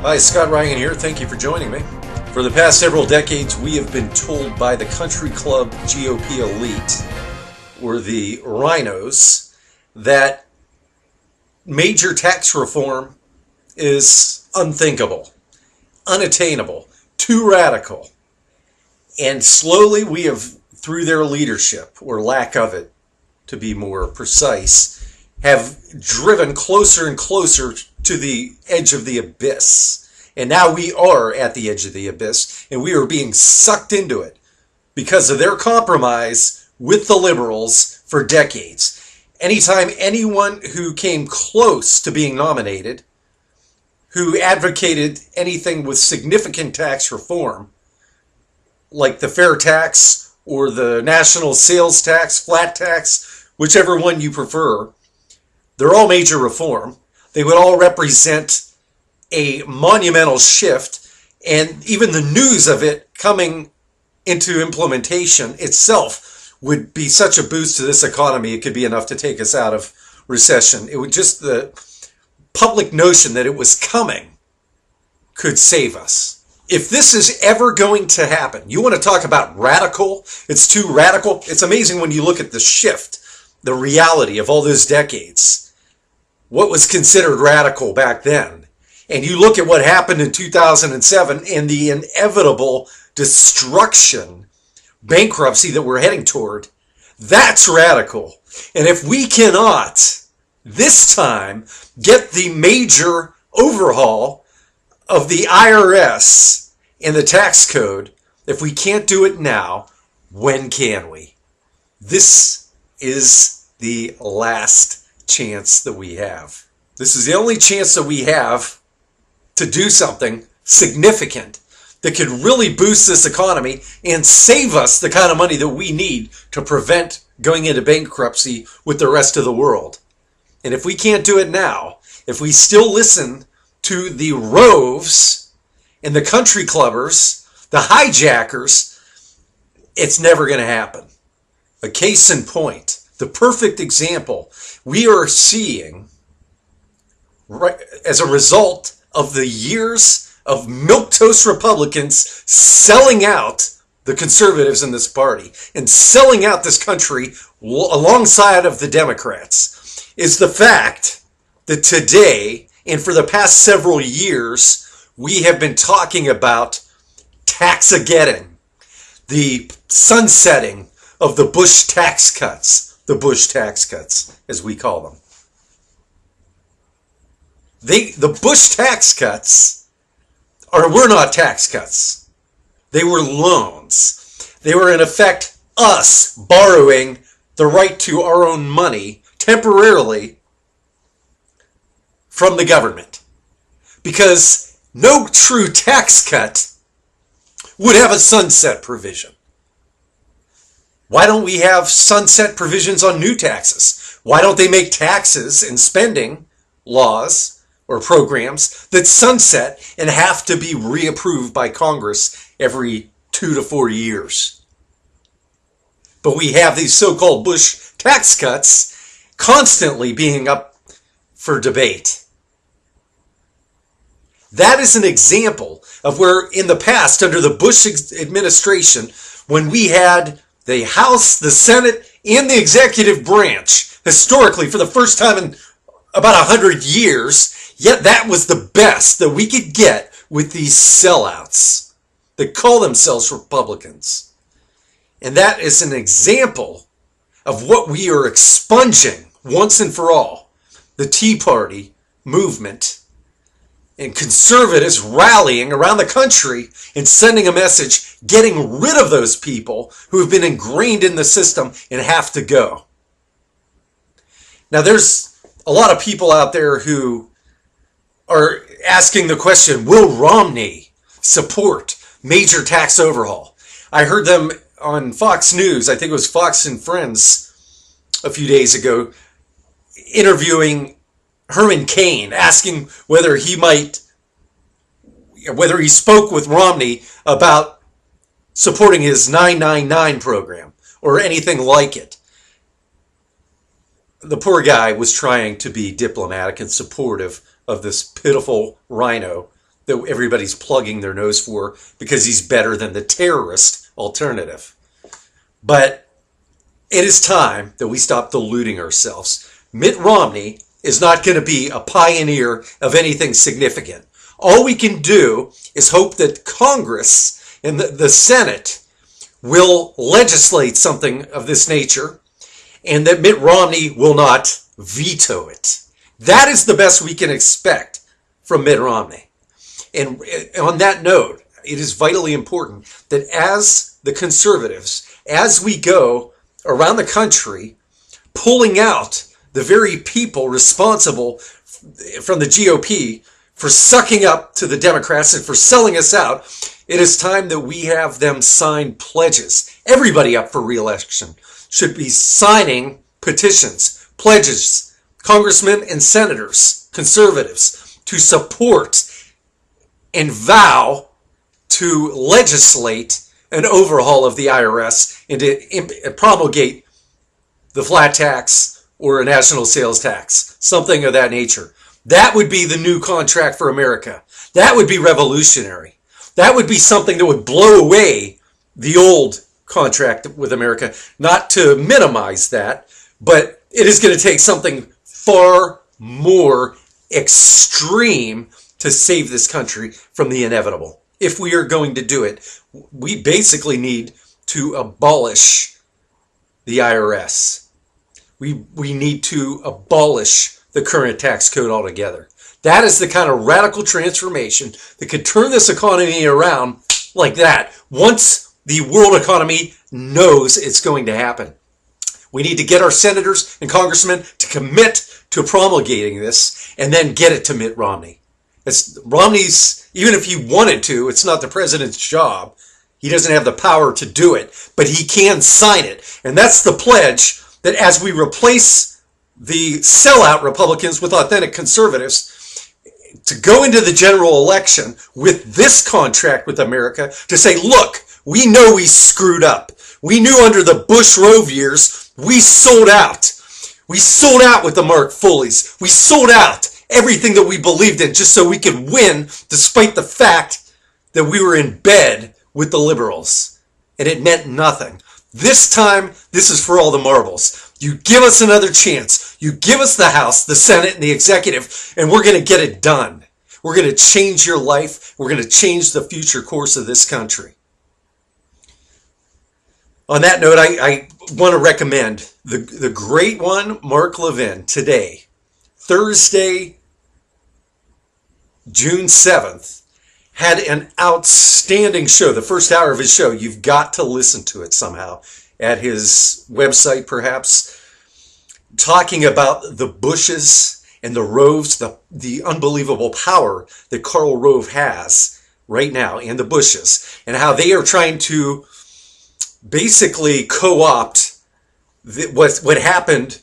Hi, Scott Ryan here. Thank you for joining me. For the past several decades, we have been told by the country club GOP elite, or the rhinos, that major tax reform is unthinkable, unattainable, too radical. And slowly we have, through their leadership, or lack of it, to be more precise, have driven closer and closer to the edge of the abyss. And now we are at the edge of the abyss, and we are being sucked into it because of their compromise with the liberals for decades. Anytime anyone who came close to being nominated, who advocated anything with significant tax reform, like the fair tax or the national sales tax, flat tax, whichever one you prefer, they're all major reform. They would all represent a monumental shift, and even the news of it coming into implementation itself would be such a boost to this economy, it could be enough to take us out of recession. It would just, the public notion that it was coming could save us. If this is ever going to happen, you want to talk about radical? It's too radical. It's amazing when you look at the shift, the reality of all those decades. What was considered radical back then? And you look at what happened in 2007 and the inevitable destruction, bankruptcy that we're heading toward, that's radical. And if we cannot, this time, get the major overhaul of the IRS and the tax code, if we can't do it now, when can we? This is the last chance that we have. This is the only chance that we have to do something significant that could really boost this economy and save us the kind of money that we need to prevent going into bankruptcy with the rest of the world. And if we can't do it now, if we still listen to the roves and the country clubbers, the hijackers, it's never going to happen. A case in point, the perfect example we are seeing right as a result of the years of milquetoast Republicans selling out the conservatives in this party and selling out this country alongside of the Democrats is the fact that today and for the past several years we have been talking about taxageddon, the sunsetting of the Bush tax cuts. The Bush tax cuts, as we call them. The Bush tax cuts were not tax cuts. They were loans. They were, in effect, us borrowing the right to our own money temporarily from the government. Because no true tax cut would have a sunset provision. Why don't we have sunset provisions on new taxes? Why don't they make taxes and spending laws or programs that sunset and have to be reapproved by Congress every 2 to 4 years? But we have these so-called Bush tax cuts constantly being up for debate. That is an example of where in the past, under the Bush administration, when we had the House, the Senate, and the executive branch, historically, for the first time in about 100 years, yet that was the best that we could get with these sellouts that call themselves Republicans. And that is an example of what we are expunging once and for all. The Tea Party movement and conservatives rallying around the country and sending a message, getting rid of those people who have been ingrained in the system and have to go. Now, there's a lot of people out there who are asking the question, will Romney support major tax overhaul? I heard them on Fox News, I think it was Fox and Friends a few days ago, interviewing Herman Cain, asking whether he spoke with Romney about supporting his 999 program or anything like it. The poor guy was trying to be diplomatic and supportive of this pitiful rhino that everybody's plugging their nose for because he's better than the terrorist alternative. But it is time that we stop deluding ourselves. Mitt Romney is not going to be a pioneer of anything significant. All we can do is hope that Congress and the Senate will legislate something of this nature and that Mitt Romney will not veto it. That is the best we can expect from Mitt Romney. And on that note, it is vitally important that as the conservatives, as we go around the country, pulling out the very people responsible from the GOP for sucking up to the Democrats and for selling us out, it is time that we have them sign pledges. Everybody up for re-election should be signing petitions, pledges, congressmen and senators, conservatives, to support and vow to legislate an overhaul of the IRS and to promulgate the flat tax or a national sales tax, something of that nature. That would be the new contract for America. That would be revolutionary. That would be something that would blow away the old contract with America. Not to minimize that, but it is going to take something far more extreme to save this country from the inevitable. If we are going to do it, we basically need to abolish the IRS. We need to abolish the current tax code altogether. That is the kind of radical transformation that could turn this economy around like that once the world economy knows it's going to happen. We need to get our senators and congressmen to commit to promulgating this and then get it to Mitt Romney. Romney's, even if he wanted to, it's not the president's job. He doesn't have the power to do it, but he can sign it. And that's the pledge that as we replace the sellout Republicans with authentic conservatives, to go into the general election with this contract with America to say, look, we know we screwed up. We knew under the Bush-Rove years, we sold out. We sold out with the Mark Foleys. We sold out everything that we believed in just so we could win, despite the fact that we were in bed with the liberals. And it meant nothing. This time, this is for all the marbles. You give us another chance. You give us the House, the Senate, and the executive, and we're going to get it done. We're going to change your life. We're going to change the future course of this country. On that note, I want to recommend the great one, Mark Levin, today, Thursday, June 7th, had an outstanding show. The first hour of his show, you've got to listen to it somehow at his website, perhaps, talking about the Bushes and the Roves, the unbelievable power that Karl Rove has right now, and the Bushes, and how they are trying to basically co-opt what happened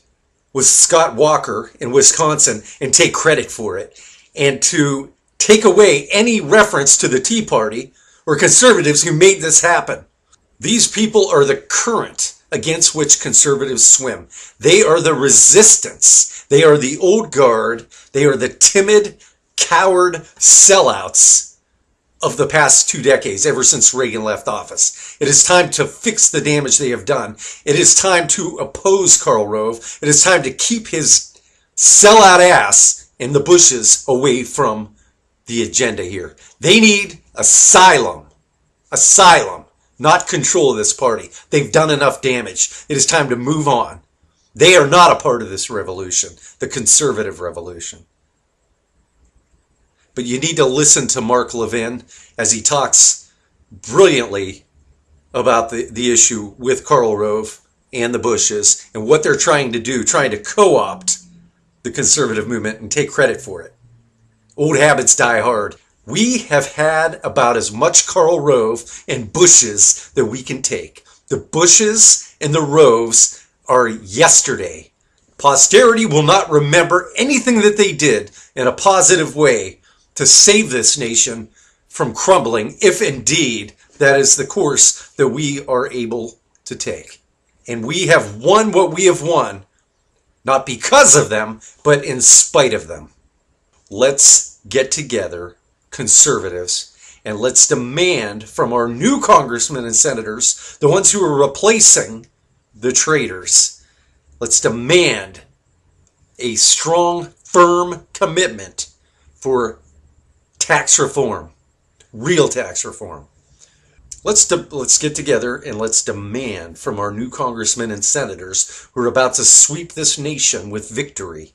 with Scott Walker in Wisconsin and take credit for it, and to take away any reference to the Tea Party or conservatives who made this happen. These people are the current against which conservatives swim. They are the resistance. They are the old guard. They are the timid, coward sellouts of the past 2 decades, ever since Reagan left office. It is time to fix the damage they have done. It is time to oppose Karl Rove. It is time to keep his sellout ass and the Bushes away from the agenda here. They need asylum, not control of this party. They've done enough damage. It is time to move on. They are not a part of this revolution, the conservative revolution. But you need to listen to Mark Levin as he talks brilliantly about the issue with Karl Rove and the Bushes and what they're trying to do, trying to co-opt the conservative movement and take credit for it. Old habits die hard. We have had about as much Karl Rove and Bushes that we can take. The Bushes and the Roves are yesterday. Posterity will not remember anything that they did in a positive way to save this nation from crumbling, if indeed that is the course that we are able to take. And we have won what we have won, not because of them, but in spite of them. Let's get together conservatives, and let's demand from our new congressmen and senators, the ones who are replacing the traitors, let's demand a strong, firm commitment for tax reform, real tax reform. Let's get together and let's demand from our new congressmen and senators who are about to sweep this nation with victory.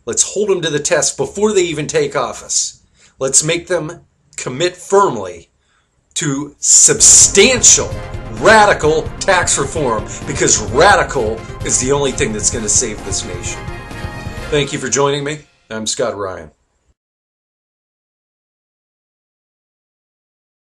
Let's hold them to the test before they even take office. Let's make them commit firmly to substantial, radical tax reform, because radical is the only thing that's going to save this nation. Thank you for joining me. I'm Scott Ryan.